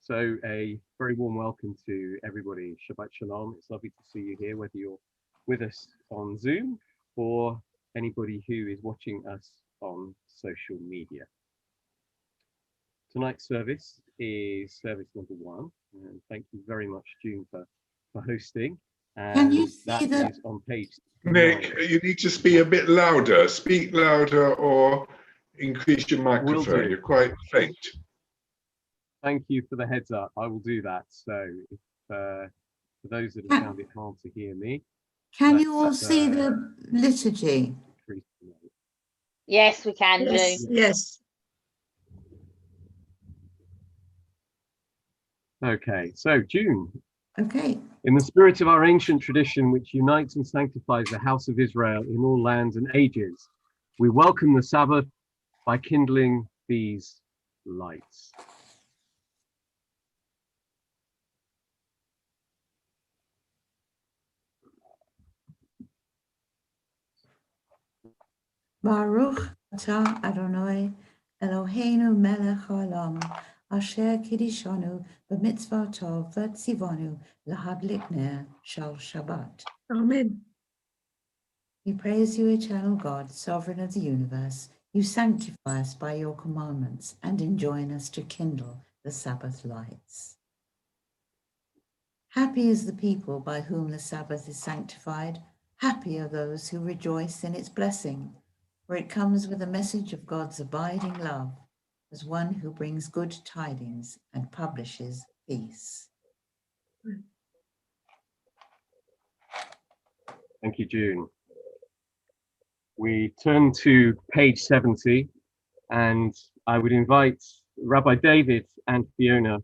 So a very warm welcome to everybody. Shabbat shalom. It's lovely to see you here, whether you're with us on Zoom or anybody who is watching us on social media. Tonight's service is service number 1, and thank you very much, June, for hosting. And Can you see that is on page 9. Nick, you need to be a bit louder. Speak louder or increase your microphone. You're quite faint. Thank you for the heads up. I will do that. So if, for those that have found it hard to hear me. Can you all see the liturgy? Yes, we can, Yes, June. yes. Okay, so June. Okay. In the spirit of our ancient tradition, which unites and sanctifies the house of Israel in all lands and ages, we welcome the Sabbath by kindling these lights. Baruch atah Adonai Eloheinu melech haolam asher kiddushanu b'mitzvotav v'tzivanu lahadlik ner shel Shabbat. Amen. We praise you, eternal God, sovereign of the universe. You sanctify us by your commandments and enjoin us to kindle the Sabbath lights. Happy is the people by whom the Sabbath is sanctified. Happy are those who rejoice in its blessing, for it comes with a message of God's abiding love, as one who brings good tidings and publishes peace. Thank you, June. We turn to page 70, and I would invite Rabbi David and Fiona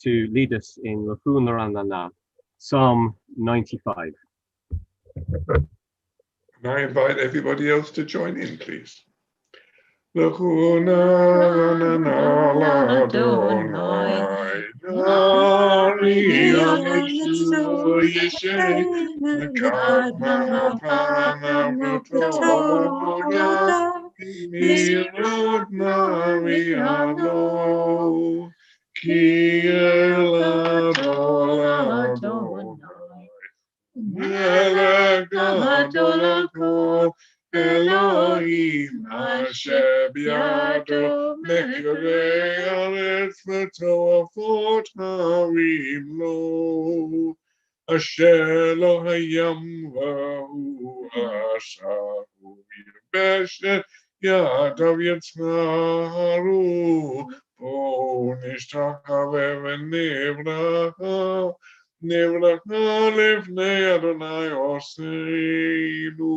to lead us in L'chun L'Ranana, Psalm 95. Can I invite everybody else to join in, please? L'chun L'Ranana l'Adonai, Dari Yeshu Yeshem, Mekad Ma'apana V'Torah, Mirod Mariano, Ki Eladol Adonai, Melech Gadol HaKol, Elohim Asher B'yado, Mekirei Haaretz V'to'afot Harim Lo, Asher Lo Hayam V'hu Ashahu Yibeshet Yadav Yitzharu, Bo Nishtachave V'nivracha, Nivracha Lifnei Adonai Oseinu,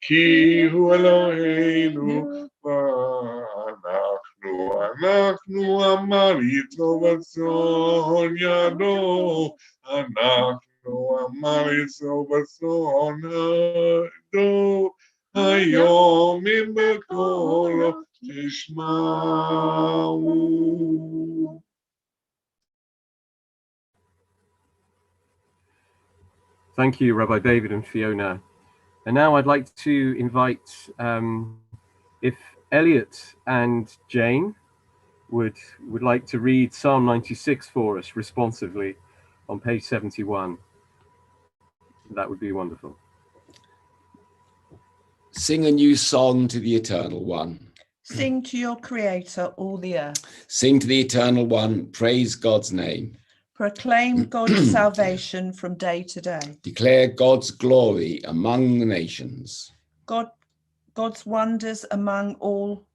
Ki Hu Eloheinu, V'anachnu Amarito V'tzon Yado, Anachnu Amarito V'tzon Yado, Hayom im B'kolo Tishma'u. Thank you, Rabbi David and Fiona. And now I'd like to invite, if Elliot and Jane would like to read Psalm 96 for us responsively on page 71. That would be wonderful. Sing a new song to the Eternal One. Sing to your Creator, all the earth. Sing to the Eternal One, praise God's name. Proclaim God's salvation from day to day. Declare God's glory among the nations. God's wonders among all,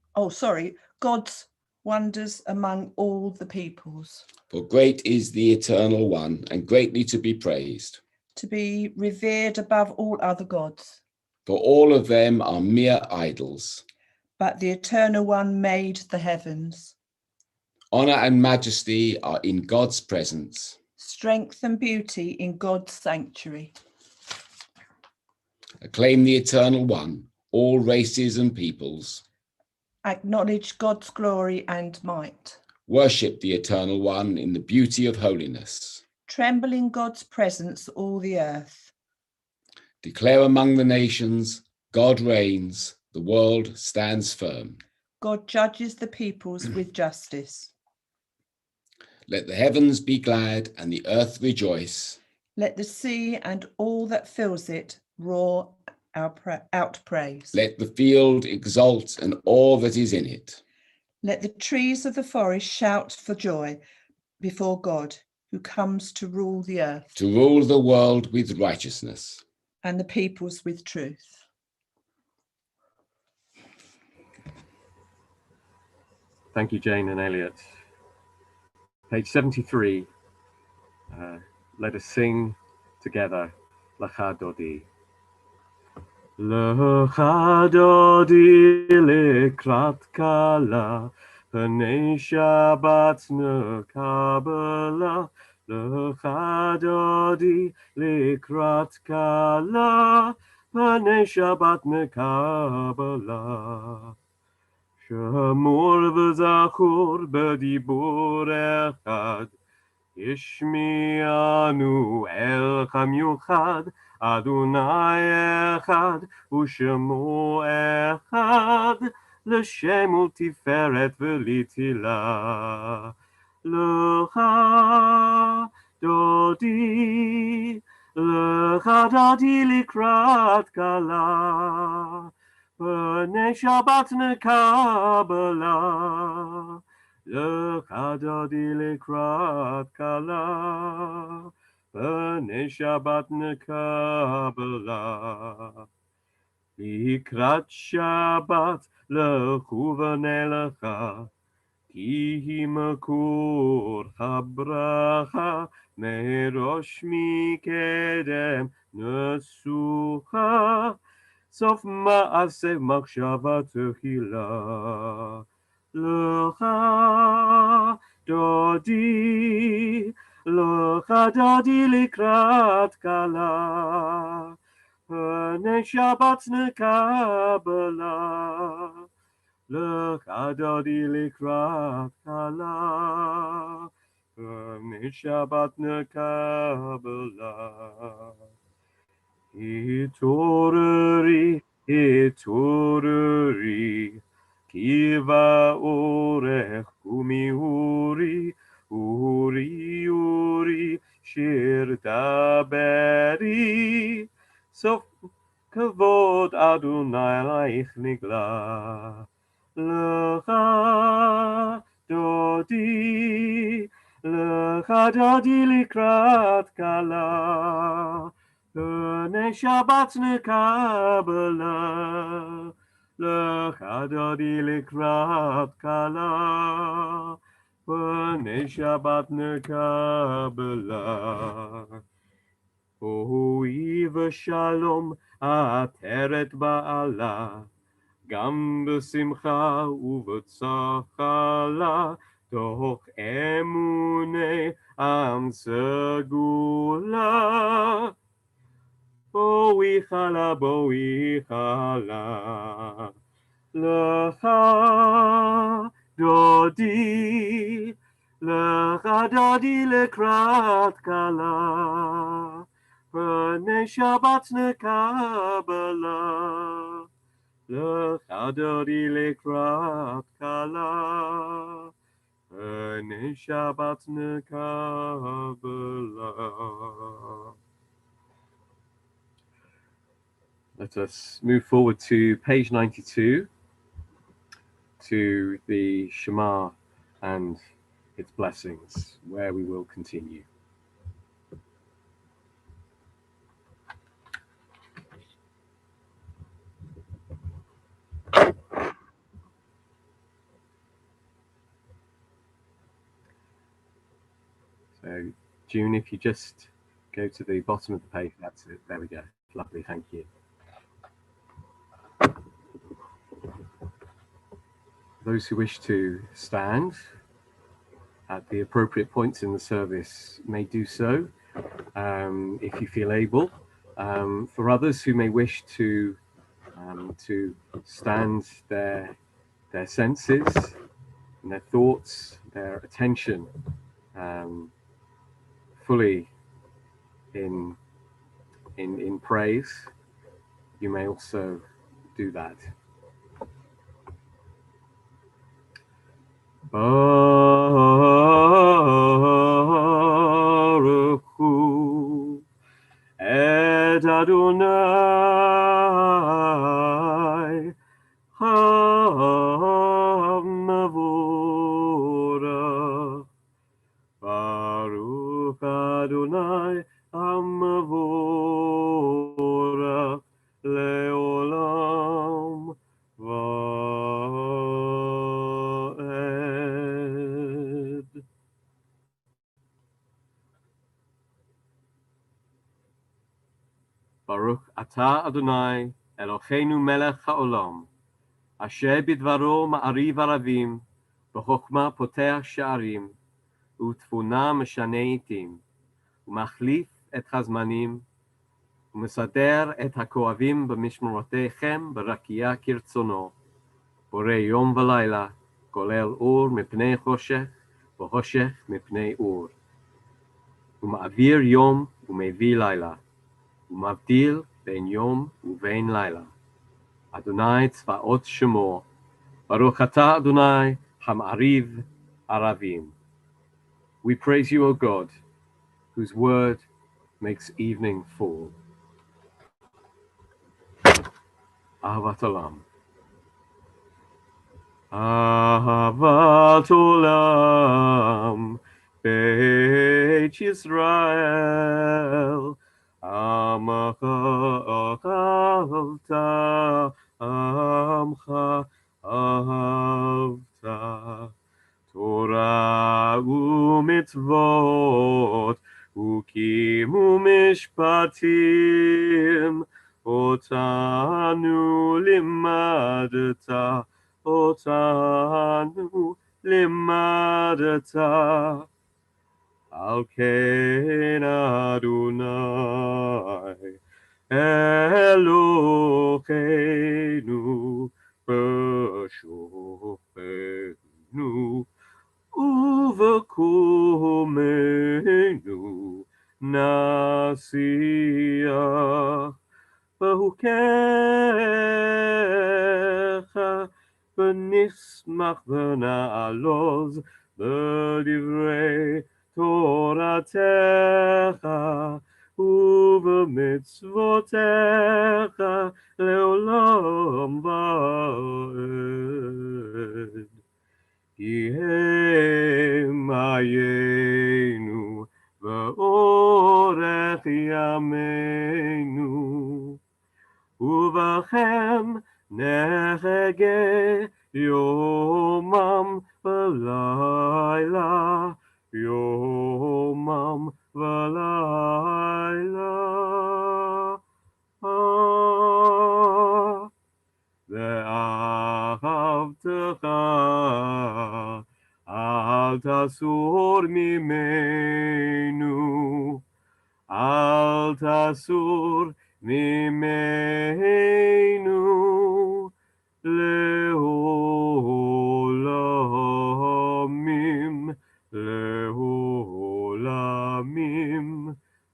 God's wonders among all the peoples. For great is the Eternal One, and greatly to be praised. To be revered above all other gods. For all of them are mere idols. But the Eternal One made the heavens. Honor and majesty are in God's presence. Strength and beauty in God's sanctuary. Acclaim the Eternal One, all races and peoples. Acknowledge God's glory and might. Worship the Eternal One in the beauty of holiness. Tremble in God's presence, all the earth. Declare among the nations, God reigns, the world stands firm. God judges the peoples with justice. Let the heavens be glad and the earth rejoice. Let the sea and all that fills it roar out praise. Let the field exult and all that is in it. Let the trees of the forest shout for joy before God, who comes to rule the earth. To rule the world with righteousness. And the peoples with truth. Thank you, Jane and Elliot. Page 73. Let us sing together, Lecha Dodi. Lecha Dodi lekrat kala, Pnei Shabbat nekabela. Lecha Dodi lekrat kala, Pnei Shabbat nekabela. Shemur v'zachur b'dibur echad, Ishmi'anu el Miuchad, Adonai echad, U'shemo echad, L'shem u'tiferet v'litila. Lecha Dodi, Lecha Dodi likrat kala, Pnei Shabbat nekabela. Lecha Dodi likrat kala, Pnei Shabbat nekabela. Likrat Shabbat lechu v'nelecha, Ki hi makor habracha, Merosh mikedem nesucha, Sof ma'aseh machshava tehila. Lecha Dodi, Lecha Dodi likrat kala, Pnei Shabbat nekabela. Lecha Dodi likrat kala, Pnei Shabbat nekabela. Hitoreri, hitoreri, Kiva orech umiuri, uri, shir daberi, Sof kavod Adonai laich nigla. Lecha Dodi, Lecha Dodi likrat kala, Pnei Shabbat nekabela. Lecha Dodi likrat kala, Pnei Shabbat nekabela. Ohi v'shalom ateret ba'ala, Gam b'simcha u'v'tzachala, Toch emunei am segula. Boi chala, Lecha Dodi, Lecha Dodi lekrat kala, Pnei Shabbat nekabela. Lecha Dodi lekrat kala, Pnei Shabbat nekabela. Let us move forward to page 92, to the Shema and its blessings, where we will continue. So, June, if you just go to the bottom of the page, that's it. There we go. Lovely, thank you. Those who wish to stand at the appropriate points in the service may do so, if you feel able. For others who may wish to stand their senses and their thoughts, their attention fully in praise, you may also do that. Baruch Adonai HaMevorach. Baruch Adonai HaMevorach Leolam Vaed. Baruch Atah Adonai Eloheinu Melech HaOlam Asher bidvaro ma'ariv aravim B'chokhmah potech sha'arim U'tfuna meshane itim U'machlif et hazmanim U'mesader et hakoavim b'mishmorotechem B'rakia kirtzono Borei yom v'layla Kolel or mipnei choshech V'choshech mipnei or U'ma'avir yom u'mevi layla U'mavdil ben yom u'vein layla Adonai tzvaot shemo Baruch atah Adonai ham'ariv aravim. We praise you, O God, whose word makes evening fall. Ahavat olam. Ahavat olam. Beit Yisrael. Amcha ahavta. Amcha ahavta. Torah u'mitzvot ukim u'mishpatim otanu limadata al ken Adonai Eloheinu b'shofenu Uvakumenu Nasiach Bahukecha B'nismach v'na'aloz B'divrei Toratecha U'b'mitzvotecha Leolam va'ed. Yehem hayenu v'orech yameinu uvachem nechege yomam v'layla yomam v'layla Ve'ahavtecha al tasur mimenu al tasur mimenu leolamim leolamim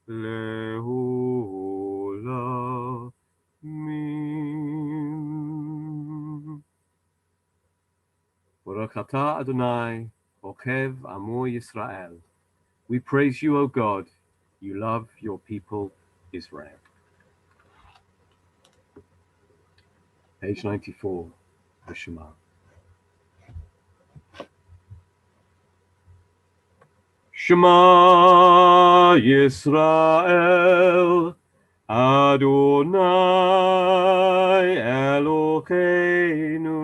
leolamim. Baruch atah Adonai Okev Amo Yisrael. We praise you, O God. You love your people Israel. Page 94, the Shema. Shema Yisrael, Adonai Eloheinu,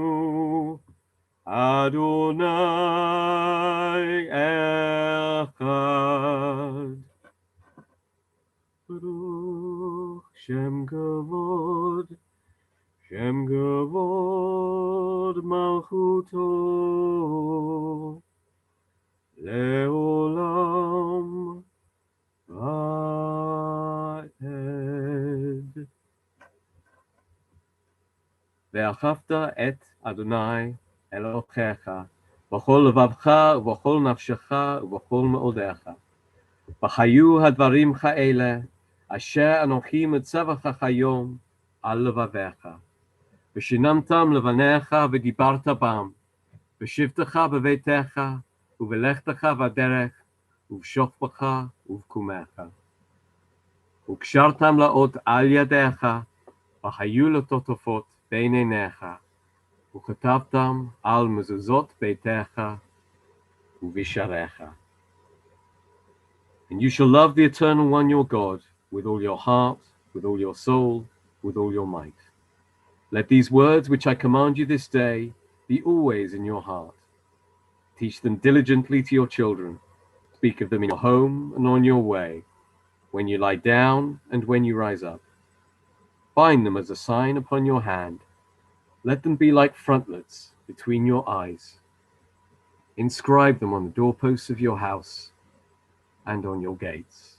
Adonai Echad. Baruch Shem Kavod, Shem Kavod Malchuto, Leolam Vaed. Ve'achavta et Adonai Elohecha, v'chol levavcha, v'chol nafshecha, v'chol me'odecha. V'chayu hadvarim ha'ele, asher anochi mitzavecha hayom al levavecha. V'shinamtam levanecha v'dibarta bam. V'shivtecha b'veitecha, u'velechtecha v'derech, u'v'shofbecha u'v'kumecha. וקשרתם לאות על ידיך, והיו לטוטפות בין עיניך, וכתבתם על מזוזות ביתך ובשעריך. And you shall love the Eternal One your God with all your heart, with all your soul, with all your might. Let these words which I command you this day be always in your heart. Teach them diligently to your children. Speak of them in your home and on your way, when you lie down and when you rise up. Bind them as a sign upon your hand. Let them be like frontlets between your eyes. Inscribe them on the doorposts of your house and on your gates.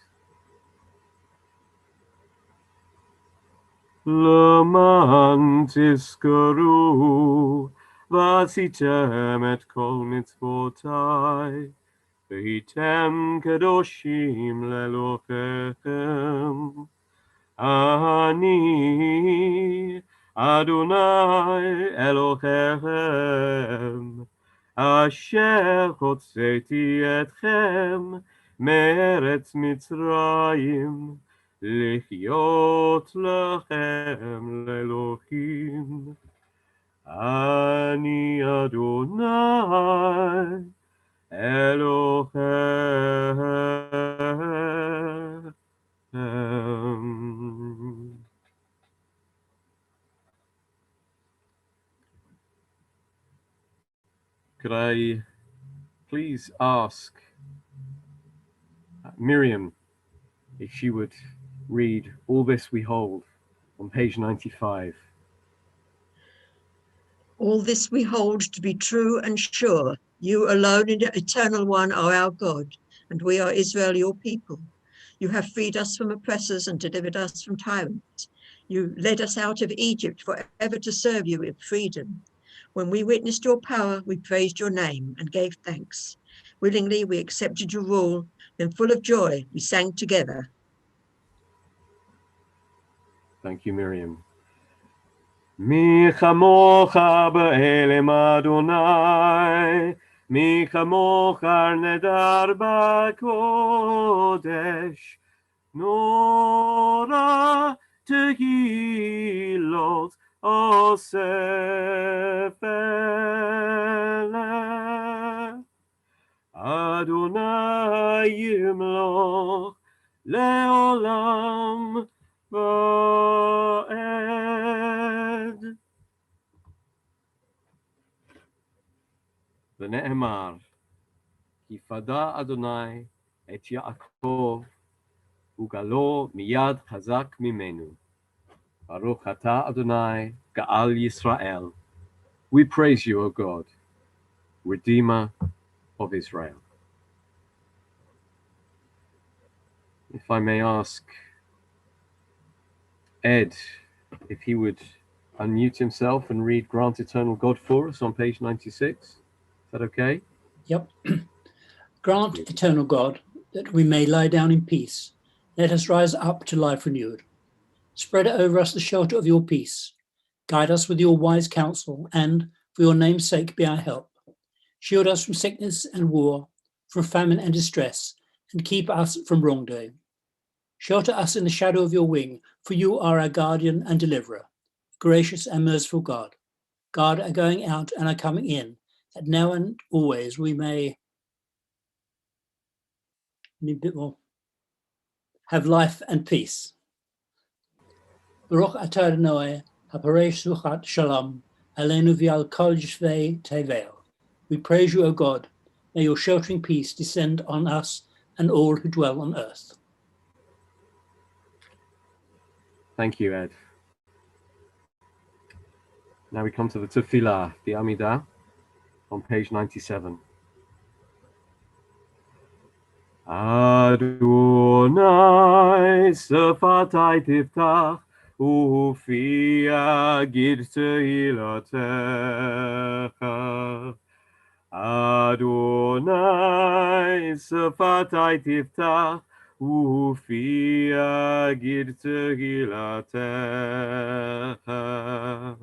למען תזכרו ועשיתם את כל מצוותיי, והייתם קדושים לאלוהיכם. אני אדוני אלוהיכם, אשר הוצאתי אתכם מארץ מצרים, לחיות לכם לאלוהים. אני אדוני אלוהיכם. Could I please ask Miriam if she would read All This We Hold on page 95. All this we hold to be true and sure. You alone, the Eternal One, are our God, and we are Israel, your people. You have freed us from oppressors and delivered us from tyrants. You led us out of Egypt forever to serve you with freedom. When we witnessed your power, we praised your name and gave thanks. Willingly, we accepted your rule. Then, full of joy, we sang together. Thank you, Miriam. מי כמוך באלם אדוני, מי כמוך נדר בקודש, נורא תהילות אוסף אלה. אדוני ימלוך לעולם ועד. ונאמר, כי פדה אדוני את יעקב, וגלו מיד חזק ממנו. ברוך אתה אדוני גאל ישראל. We praise you, O God, Redeemer of Israel. If I may ask Ed if he would unmute himself and read Grant Eternal God for us on page 96. Is that okay? Yep. Grant, eternal God, that we may lie down in peace. Let us rise up to life renewed. Spread over us the shelter of your peace. Guide us with your wise counsel, and for your name's sake be our help. Shield us from sickness and war, from famine and distress, and keep us from wrongdoing. Shelter us in the shadow of your wing, for you are our guardian and deliverer, gracious and merciful God. Guard our going out and our coming in, that now and always we may have life and peace. Baruch atah Adonai, haparesh suchat shalom, aleinu v'al kol yeshvei tevel. We praise you, O God. May your sheltering peace descend on us and all who dwell on earth. Thank you, Ed. Now we come to the Tefillah, the Amidah, on page 97. Adonai sefatai tiftach ufi agid tehilatecha. Adonai sefatai tiftach ufi agid tehilatecha.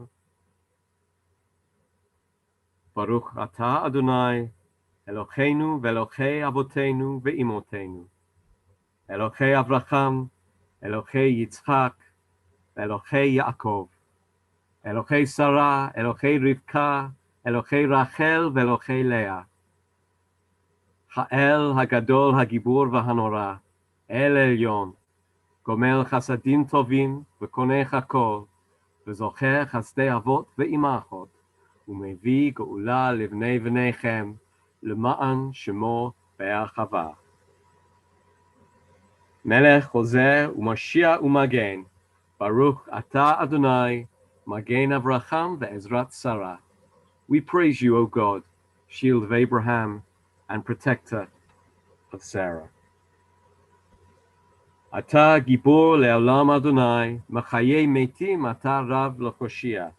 Baruch atah Adonai Eloheinu ve'Elohei avotenu ve'imotenu, Elohei Avraham אלוקי יצחק, אלוקי יעקב, אלוקי שרה, אלוקי רבקה, אלוקי רחל ואלוקי לאה. האל הגדול, הגיבור והנורא, אל עליון, גומל חסדים טובים וקונך הכל, וזוכר חסדי אבות ואימהות, ומביא גאולה לבני בניכם, למען שמו באחווה. מלך חוזר ומשיע ומגן, ברוך אתה אדוני, Magen Avraham ve'ezrat Sarah. We praise you, O God, shield of Abraham and protector of Sarah. Ata gibor le'olam Adonai, machaye metim ata rav l'choshia.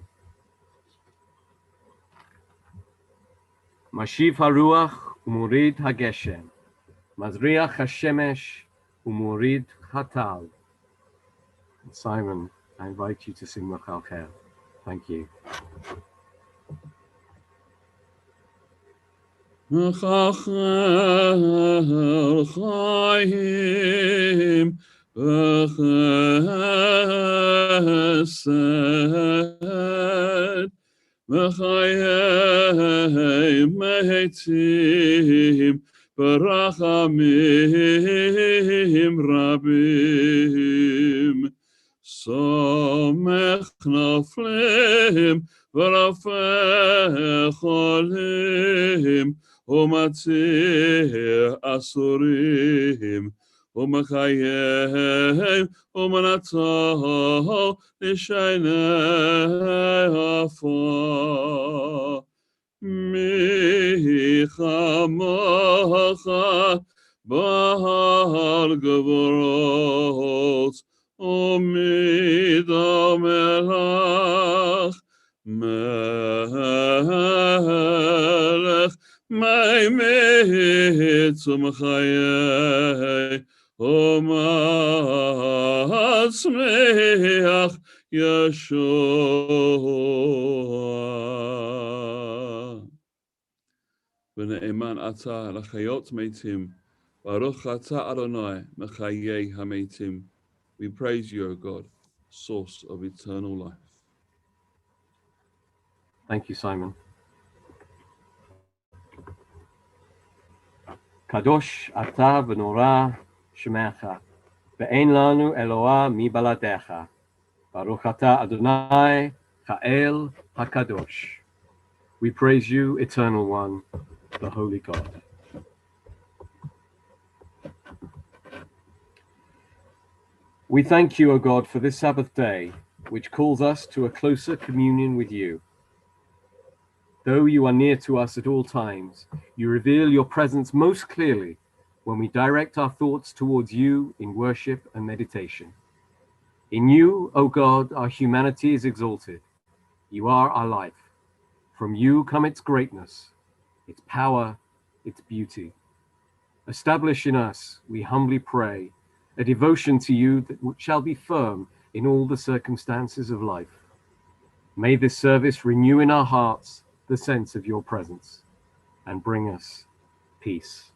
Mashiv haruach umurid hageshem, mazriach hashemesh umurid hatal. Simon, I invite you to sing Machal Cher. Thank you. Chaim v'chesed v'chayim meitim v'rachamim rabim somech noflim v'rafeh cholim ומציר אסורים, ומחייהם, ומנצח לשייני עפר. מי כמוך בעל גבורות, ומי דומה לך, מלך my mitzum chayei, o matzmeach Yeshua. V'ne'eman ata l'chayot meitim, baruch ata Adonai mechayei hameitim. We praise you, O God, source of eternal life. Thank you, Simon. Kadosh ata v'nora shemecha, ve'en lanu Eloah mi baladecha. Baruch ata Adonai Cha'el HaKadosh. We praise you, Eternal One, the Holy God. We thank you, O God, for this Sabbath day, which calls us to a closer communion with you. Though you are near to us at all times, you reveal your presence most clearly when we direct our thoughts towards you in worship and meditation. In you, O God, our humanity is exalted. You are our life. From you come its greatness, its power, its beauty. Establish in us, we humbly pray, a devotion to you that shall be firm in all the circumstances of life. May this service renew in our hearts the sense of your presence and bring us peace.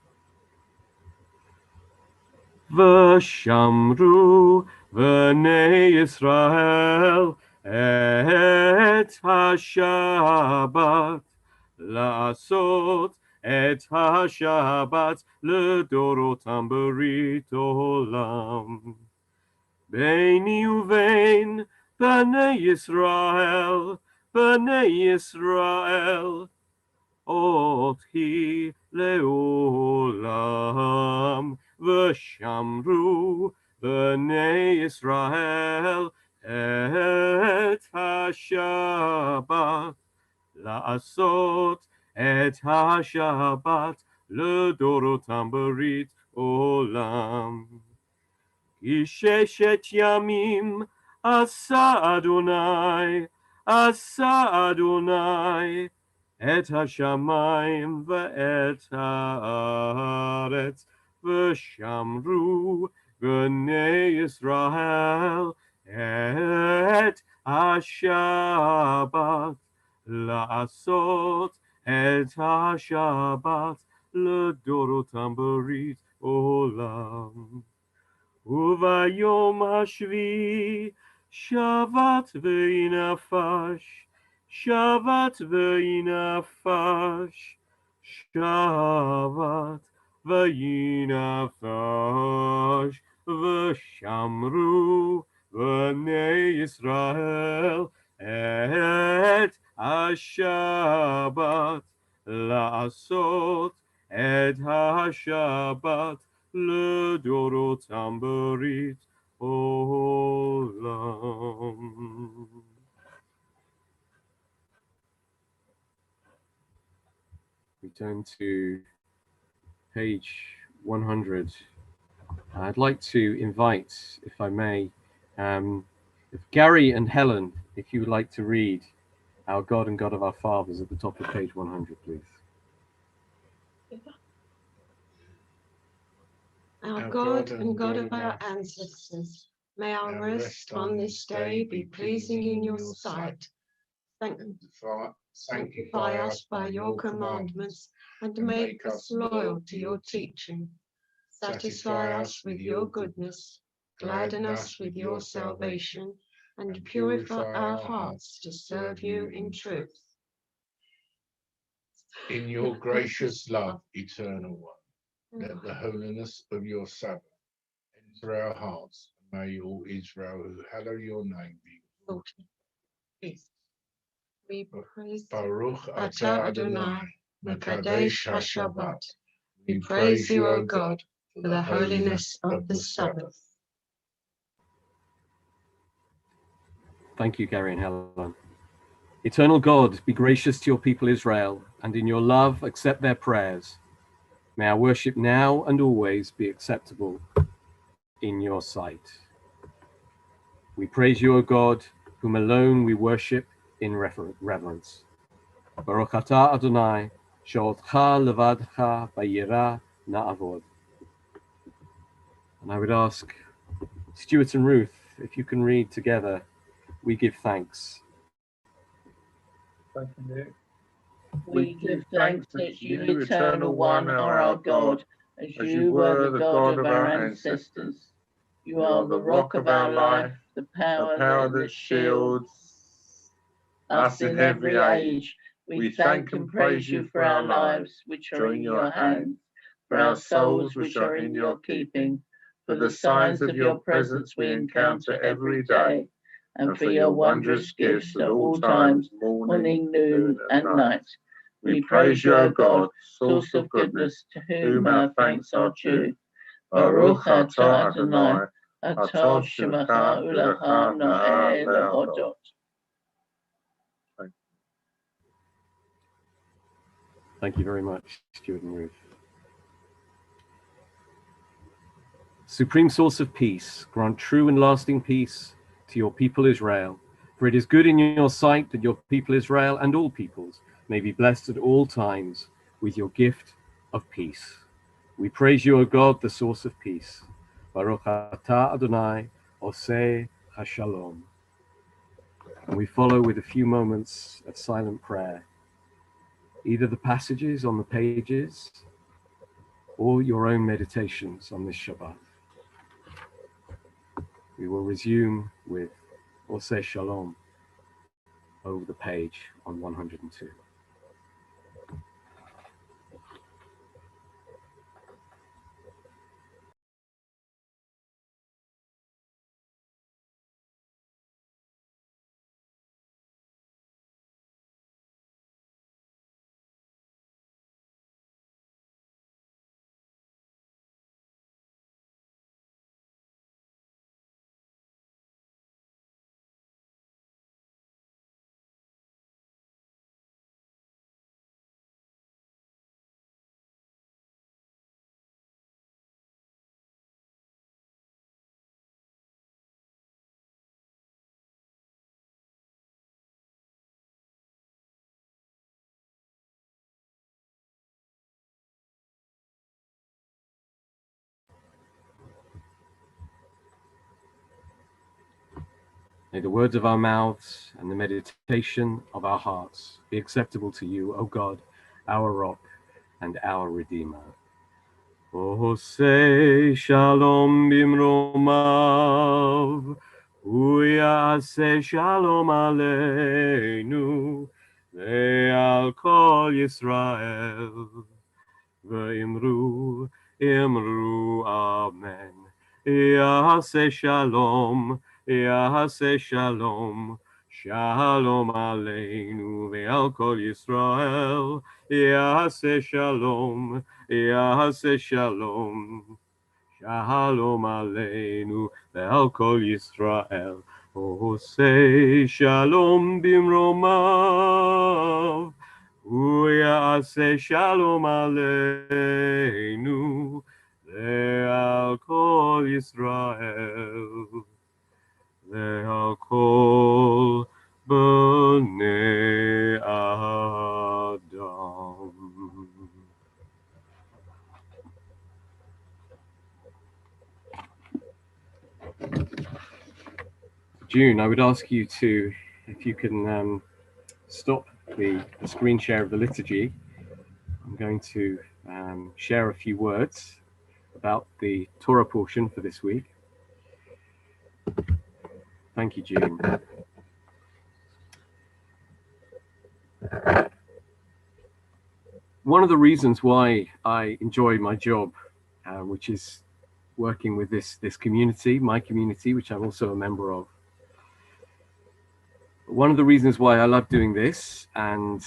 V'shamru v'nei Yisrael et ha-Shabbat la'asot et ha-Shabbat l'dorotam berit olam. Beini uvein b'nei Yisrael ot hi le'olam. V'shamru b'nei Yisrael et ha-Shabbat la'asot et ha-Shabbat l'dorotam berit olam. Ki sheshet yamim asa Adonai et hashamayim ve'et haaretz v'shamru b'nei Yisrael et ha-Shabbat la'asot et ha-Shabbat l'dorotam berit olam. וביום השביעי שבת וינפש, שבת וינפש, שבת וינפש, ושמרו בני ישראל את השבת, לעשות את השבת לדורותם ברית עולם. We turn to page 100. I'd like to invite, if I may, if Gary and Helen, if you would like to read Our God and God of our Fathers at the top of page 100, please. Our God and God of our ancestors, may our rest on this day be pleasing in your sight. Sanctify us by your commandments and make us loyal to your teaching. Satisfy us with your goodness, gladden us with your salvation, and purify our hearts to serve you in truth. In your gracious love, eternal one, let the holiness of your Sabbath enter our hearts. May all Israel who hallow your name be exalted. Peace. We praise Baruch Atah Adonai, Mekadesh HaShabbat. We praise you, O God, for the holiness of the Sabbath. Thank you, Gary and Helen. Eternal God, be gracious to your people Israel, and in your love accept their prayers. May our worship now and always be acceptable in your sight. We praise you, O God, whom alone we worship in reverence. Baruch atah Adonai, she'otcha levadcha bayira na'avod. And I would ask Stuart and Ruth, if you can read together, We Give Thanks. Thank you, Nick. We give thanks that you, Eternal One, are our God, as you were the God of our ancestors. You are the rock of our life, the power that shields us in every age. We thank and praise you for our lives, which are in your hands, for our souls, which are in your keeping, for the signs of your presence we encounter every day, and for your wondrous gifts at all times, morning, noon, and night. We praise you, O God, source of goodness, to whom our thanks are due. Baruch atah Adonai, atov shemacha u'lecha na'eh lehodot. Thank you very much, Stuart and Ruth. Supreme source of peace, grant true and lasting peace to your people Israel. For it is good in your sight that your people Israel and all peoples may be blessed at all times with your gift of peace. We praise you, O God, the source of peace. Baruch atah Adonai, oseh hashalom. And we follow with a few moments of silent prayer, either the passages on the pages or your own meditations on this Shabbat. We will resume with oseh shalom over the page on 102. May the words of our mouths and the meditation of our hearts be acceptable to you, O God, our rock and our Redeemer. עושה שלום במרומיו, הוא יעשה שלום עלינו ועל כל ישראל. ואמרו, אמרו אמן. יעשה שלום, יעשה שלום, שלום עלינו ועל כל ישראל. יעשה שלום, יעשה שלום, שלום עלינו ועל כל ישראל. עושה שלום במרומיו, הוא יעשה שלום עלינו ועל כל ישראל ועל כל בני אדם. June, I would ask you to, if you can stop the screen share of the liturgy. I'm going to share a few words about the Torah portion for this week. Thank you, June. One of the reasons why I enjoy my job, which is working with this community, my community, which I'm also a member of. One of the reasons why I love doing this, and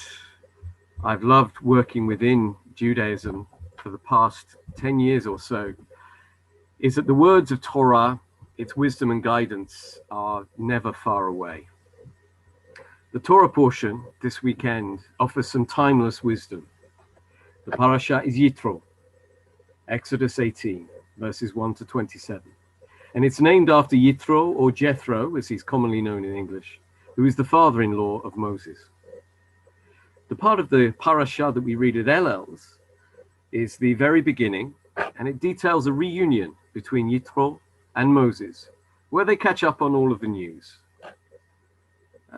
I've loved working within Judaism for the past 10 years or so, is that the words of Torah, its wisdom and guidance, are never far away. The Torah portion this weekend offers some timeless wisdom. The parasha is Yitro, Exodus 18, verses 1 to 27. And it's named after Yitro, or Jethro, as he's commonly known in English, who is the father-in-law of Moses. The part of the parasha that we read at Elel's is the very beginning, and it details a reunion between Yitro and Moses, where they catch up on all of the news.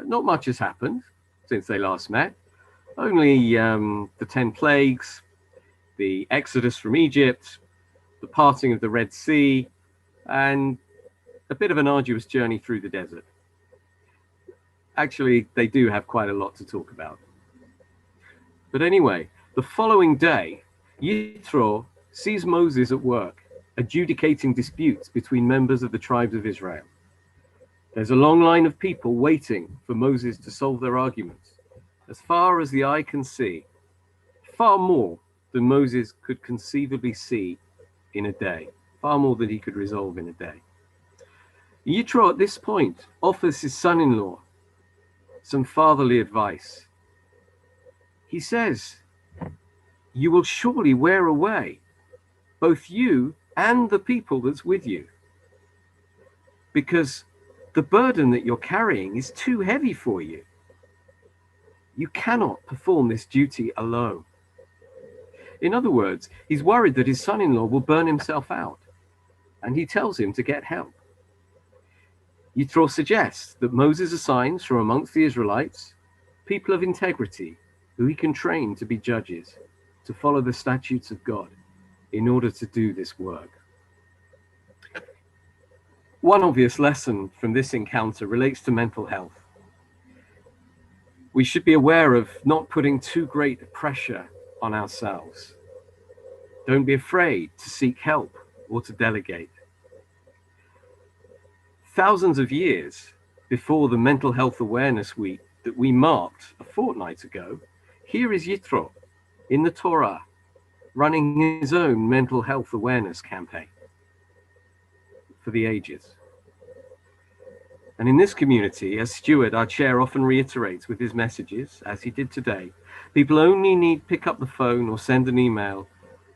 Not much has happened since they last met. Only the 10 plagues, the exodus from Egypt, the parting of the Red Sea, and a bit of an arduous journey through the desert. Actually, they do have quite a lot to talk about. But anyway, the following day, Yitro sees Moses at work, adjudicating disputes between members of the tribes of Israel. There's a long line of people waiting for Moses to solve their arguments, as far as the eye can see, far more than Moses could conceivably see in a day, far more than he could resolve in a day. Yitro at this point offers his son-in-law some fatherly advice. He says, "You will surely wear away, both you and the people that's with you, because the burden that you're carrying is too heavy for you. You cannot perform this duty alone." In other words, he's worried that his son-in-law will burn himself out, and he tells him to get help. Yitro suggests that Moses assigns from amongst the Israelites people of integrity who he can train to be judges, to follow the statutes of God in order to do this work. One obvious lesson from this encounter relates to mental health. We should be aware of not putting too great pressure on ourselves. Don't be afraid to seek help or to delegate. Thousands of years before the Mental Health Awareness Week that we marked a fortnight ago, here is Yitro in the Torah running his own mental health awareness campaign for the ages. And in this community, as steward, our chair often reiterates with his messages, as he did today, people only need pick up the phone or send an email,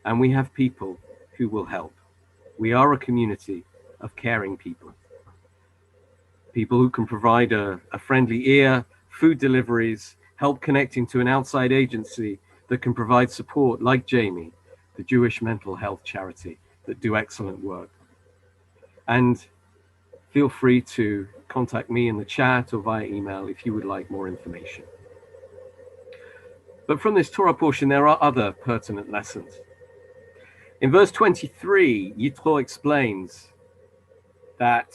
and we have people who will help. We are a community of caring people. People who can provide a friendly ear, food deliveries, help connecting to an outside agency that can provide support, like Jamie, the Jewish mental health charity that do excellent work. And feel free to contact me in the chat or via email if you would like more information. But from this Torah portion, there are other pertinent lessons. In verse 23, Yitro explains that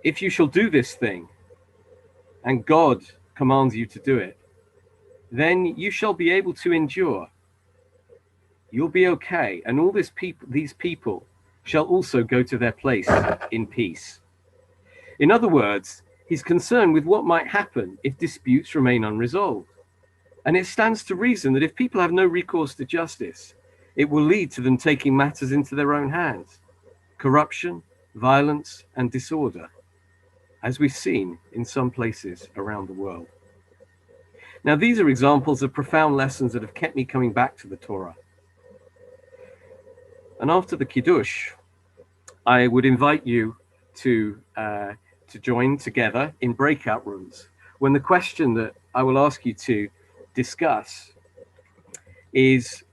if you shall do this thing, and God commands you to do it, then you shall be able to endure. You'll be okay, and all these people shall also go to their place in peace. In other words, he's concerned with what might happen if disputes remain unresolved. And it stands to reason that if people have no recourse to justice, it will lead to them taking matters into their own hands. Corruption, violence, and disorder, as we've seen in some places around the world. Now, these are examples of profound lessons that have kept me coming back to the Torah. And after the Kiddush, I would invite you to join together in breakout rooms, when the question that I will ask you to discuss is,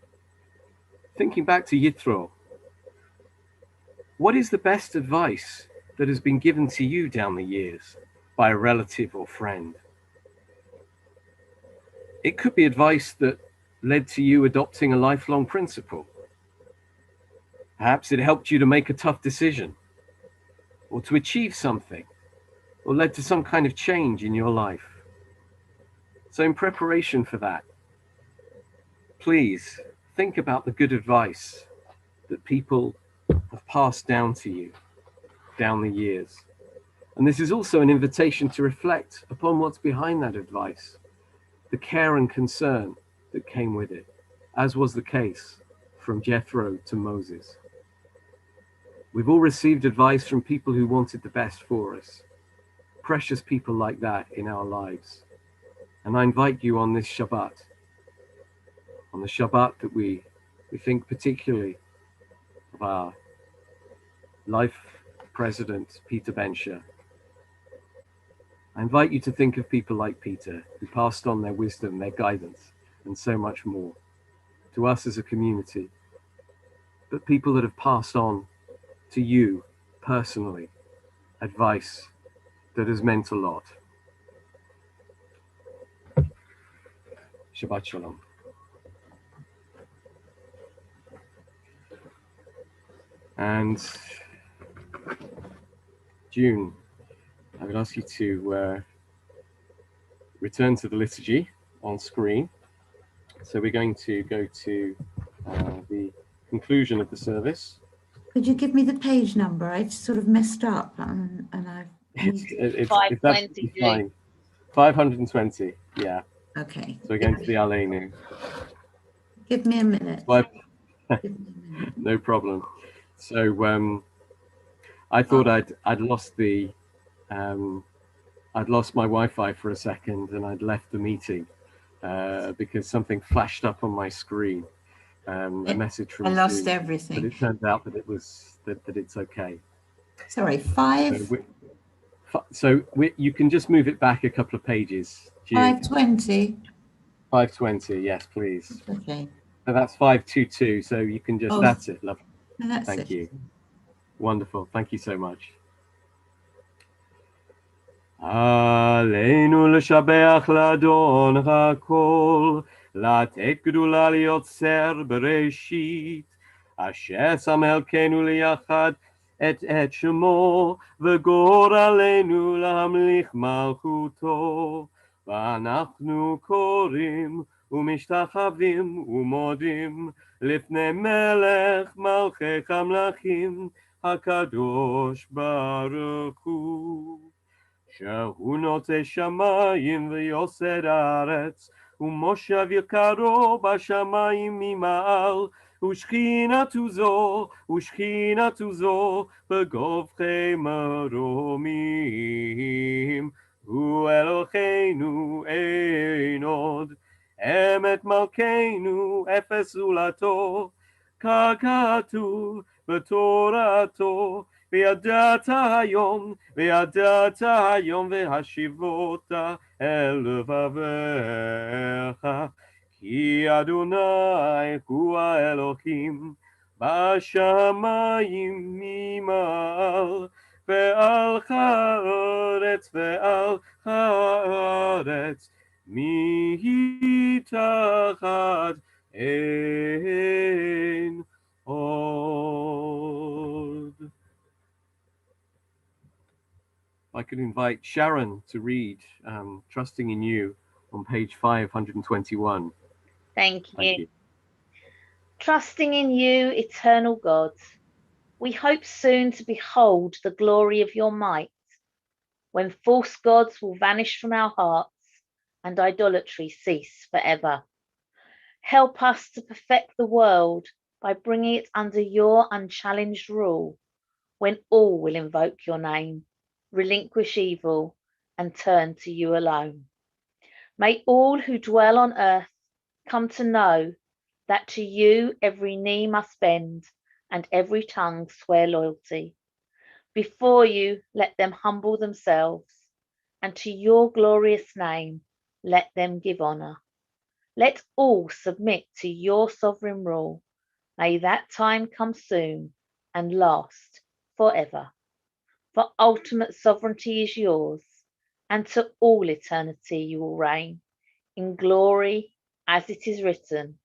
thinking back to Yitro, what is the best advice that has been given to you down the years by a relative or friend? It could be advice that led to you adopting a lifelong principle. Perhaps it helped you to make a tough decision, or to achieve something, or led to some kind of change in your life. So in preparation for that, please think about the good advice that people have passed down to you down the years. And this is also an invitation to reflect upon what's behind that advice, the care and concern that came with it, as was the case from Jethro to Moses. We've all received advice from people who wanted the best for us, precious people like that in our lives. And I invite you on this Shabbat, on the Shabbat that we think particularly of our life president, Peter Bensher. I invite you to think of people like Peter, who passed on their wisdom, their guidance, and so much more to us as a community, but people that have passed on to you personally advice that has meant a lot. Shabbat Shalom. And June, I would ask you to return to the liturgy on screen. So we're going to go to the conclusion of the service. Could you give me the page number? I sort of messed up and I've... It's absolutely fine. 520, yeah. Okay. So we're going to the Aleinu. Give me a minute. No problem. So I thought I'd lost the I'd lost my Wi-Fi for a second, and I'd left the meeting because something flashed up on my screen, a message from I lost Zoom, everything. but it turned out that it was that it's okay. Sorry, you can just move it back a couple of pages. 520. 520, yes, please. Okay. So that's 522. So you can just that's it. Love. No, that's Thank you. Wonderful. Thank you so much. עלינו לשבח לאדון הכל, לתת גדולה ליוצר בראשית, אשר שם חלקנו ליחד את שמו, וגורלנו להמליך מלכותו. ואנחנו קוראים ומשתחווים ומודים לפני מלך מלכי המלכים, הקדוש ברוך הוא. שהוא נוטה שמיים ויוסד הארץ, ומושב יקרו בשמיים ממעל, ושכינתו זו בגובכי מרומים. הוא אלוהינו אין עוד, אמת מלכנו אפס זולתו, ככתוב בתורתו, וידעת היום והשיבות אל לבביך, כי אדוני הוא האלוהים בשמיים ממעל, ועל הארץ ועל הארץ מתחת אין עוד. I could invite Sharon to read Trusting in You on page 521. Thank you. Thank you. Trusting in you, eternal God, we hope soon to behold the glory of your might, when false gods will vanish from our hearts and idolatry cease forever. Help us to perfect the world by bringing it under your unchallenged rule, when all will invoke your name, relinquish evil, and turn to you alone. May all who dwell on earth come to know that to you every knee must bend and every tongue swear loyalty. Before you let them humble themselves, and to your glorious name let them give honour. Let all submit to your sovereign rule. May that time come soon and last forever. For ultimate sovereignty is yours, and to all eternity you will reign. In glory, as it is written,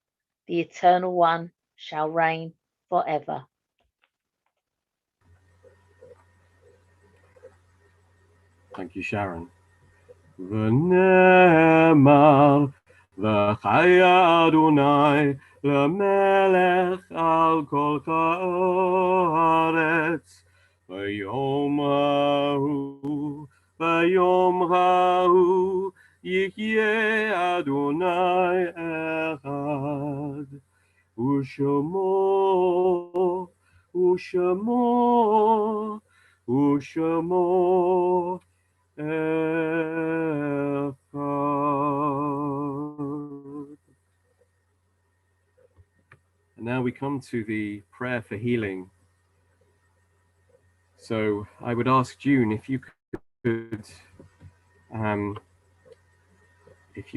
the Eternal One shall reign forever. Thank you, Sharon. ונאמר וחיה אדוני למלך על כל הארץ ביום ההוא יחיה אדוני אחד ושמו And now we come to the prayer for healing. So I would ask June if you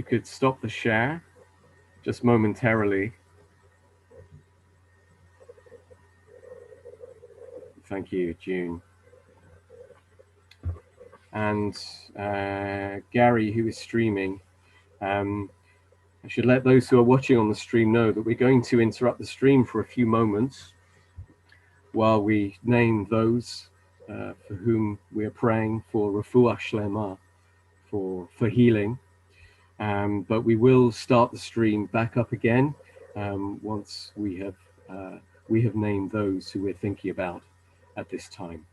could stop the share just momentarily. Thank you, June. And Gary, who is streaming, I should let those who are watching on the stream know that we're going to interrupt the stream for a few moments while we name those for whom we are praying for refuah shlema, for healing. But we will start the stream back up again once we have named those who we're thinking about at this time.